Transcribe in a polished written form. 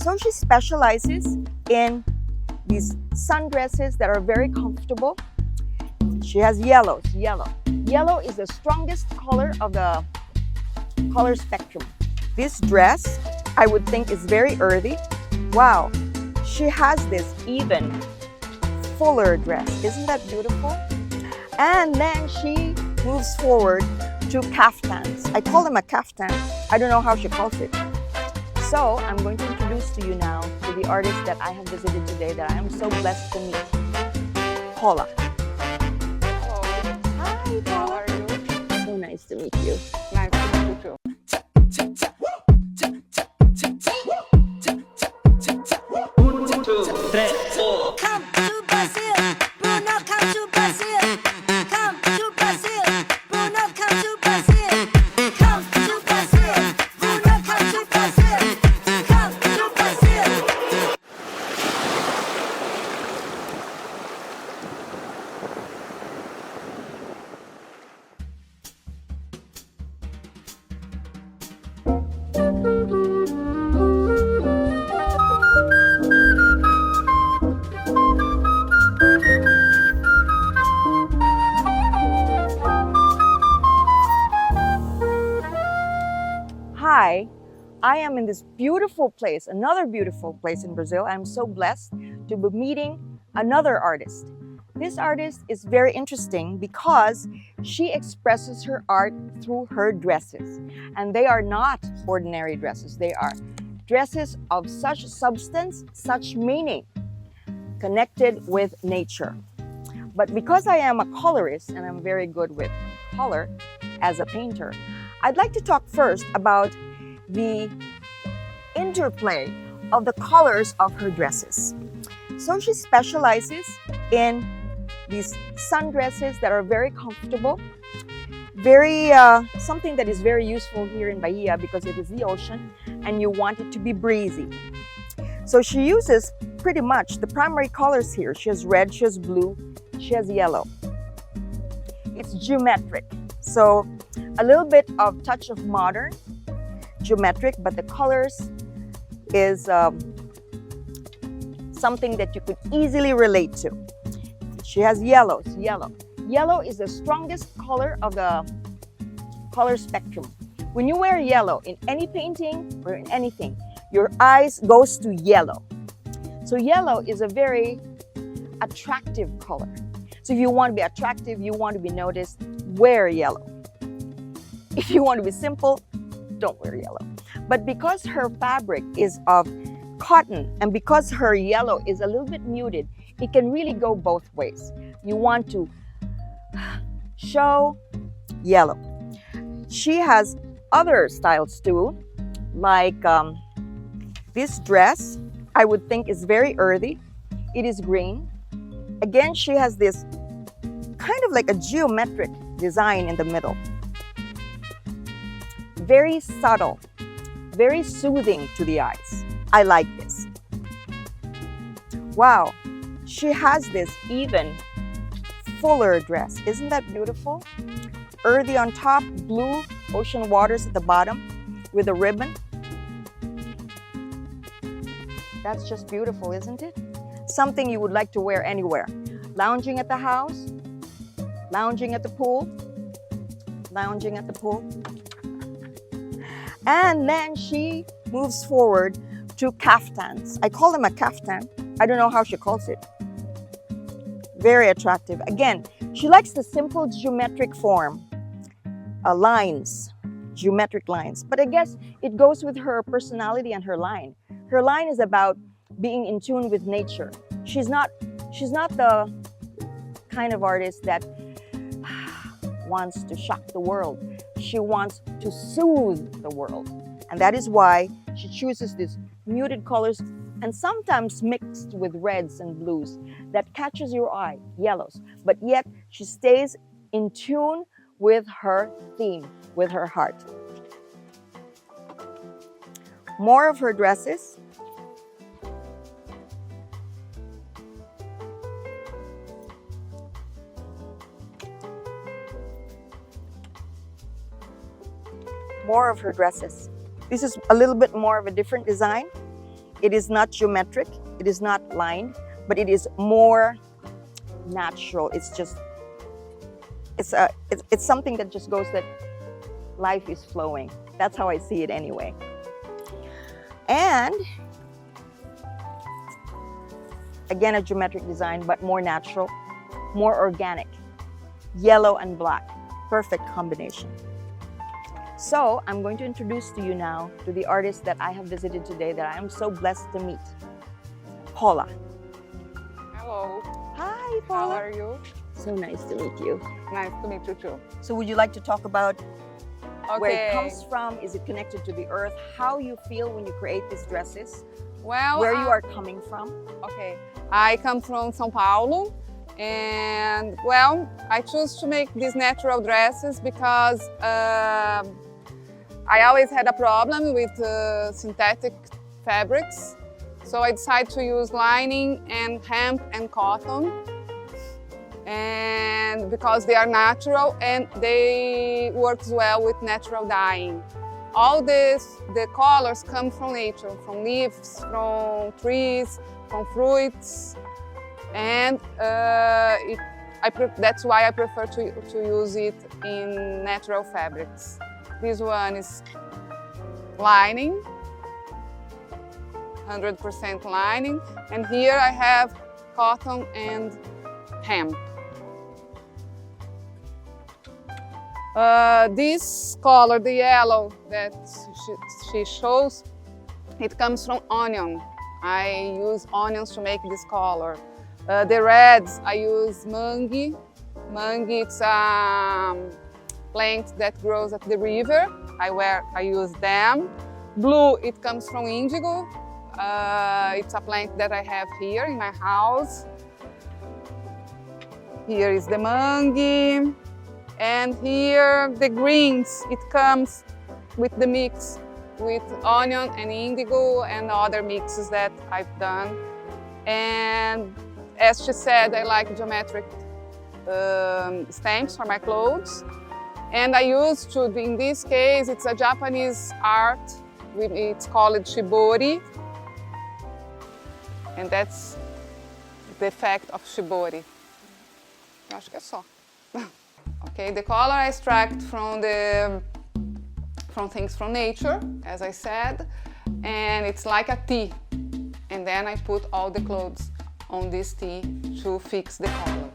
So she specializes in these sundresses that are very comfortable. She has yellows, yellow. Yellow is the strongest color of the color spectrum. This dress, I would think, is very earthy. Wow, she has this even fuller dress. Isn't that beautiful? And then she moves forward to kaftans. I call them a kaftan. I don't know how she calls it. So I'm going to introduce to you now to the artist that I have visited today that I am so blessed to meet. Paula. Hi, Paula. How are you? So nice to meet you. Nice to meet you too. Come to Brazil, Bruno, come to Brazil. Come to Brazil, Bruno, come to Brazil. Come to Brazil, Bruno, come to Brazil. Come to Brazil. Hi, I am in this beautiful place, another beautiful place in Brazil. I'm so blessed to be meeting another artist. This artist is very interesting because she expresses her art through her dresses. And they are not ordinary dresses. They are dresses of such substance, such meaning, connected with nature. But because I am a colorist and I'm very good with color as a painter, I'd like to talk first about the interplay of the colors of her dresses. So she specializes in these sundresses that are very comfortable, very something that is very useful here in Bahia because it is the ocean and you want it to be breezy. So she uses pretty much the primary colors here. She has red, she has blue, she has yellow. It's geometric. So a little bit of touch of modern, geometric, but the colors is something that you could easily relate to. She has yellows, yellow. Yellow is the strongest color of the color spectrum. When you wear yellow in any painting or in anything, your eyes goes to yellow. So yellow is a very attractive color. So if you want to be attractive, you want to be noticed, wear yellow. If you want to be simple, don't wear yellow. But because her fabric is of cotton and because her yellow is a little bit muted, it can really go both ways. You want to show yellow. She has other styles too, like this dress, I would think is very earthy. It is green. Again, she has this kind of like a geometric design in the middle. Very subtle, very soothing to the eyes. I like this. Wow, she has this even fuller dress. Isn't that beautiful? Earthy on top, blue ocean waters at the bottom with a ribbon. That's just beautiful, isn't it? Something you would like to wear anywhere. Lounging at the house, lounging at the pool, lounging at the pool. And then she moves forward to kaftans. I call them a kaftan. I don't know how she calls it. Very attractive. Again, she likes the simple geometric form, lines, geometric lines. But I guess it goes with her personality and her line. Her line is about being in tune with nature. She's not the kind of artist that wants to shock the world. She wants to soothe the world. And that is why she chooses these muted colors and sometimes mixed with reds and blues that catches your eye, yellows. But yet she stays in tune with her theme, with her heart. More of her dresses. More of her dresses. This is a little bit more of a different design. It is not geometric, it is not lined, but it is more natural. It's just, it's something that just goes that life is flowing. That's how I see it anyway. And again, a geometric design, but more natural, more organic. Yellow and black, perfect combination. So I'm going to introduce to you now to the artist that I have visited today that I am so blessed to meet, Paula. Hello. Hi, How Paula. are you? So nice to meet you. Nice to meet you too. So would you like to talk about where it Okay. comes from? Is it connected to the earth? How you feel when you create these dresses? Well, Where you are coming from? Okay. I come from São Paulo, and well, I choose to make these natural dresses because I always had a problem with synthetic fabrics. So I decided to use lining and hemp and cotton, and because they are natural and they work well with natural dyeing. All the colors come from nature, from leaves, from trees, from fruits, and that's why I prefer to use it in natural fabrics. This one is lining, 100% lining, and here I have cotton and hemp. This color, the yellow that she shows, it comes from onion. I use onions to make this color. The reds, I use mungy. Mungy, it's a plant that grows at the river. I use them. Blue, it comes from indigo. It's a plant that I have here in my house. Here is the mungy. And here, the greens, it comes with the mix with onion and indigo and other mixes that I've done. And as she said, I like geometric stamps for my clothes. And I used to, in this case, it's a Japanese art. It's called shibori. And that's the effect of shibori. Eu acho que é só. Okay, the color I extract from things from nature, as I said, and it's like a tea. And then I put all the clothes on this tea to fix the color.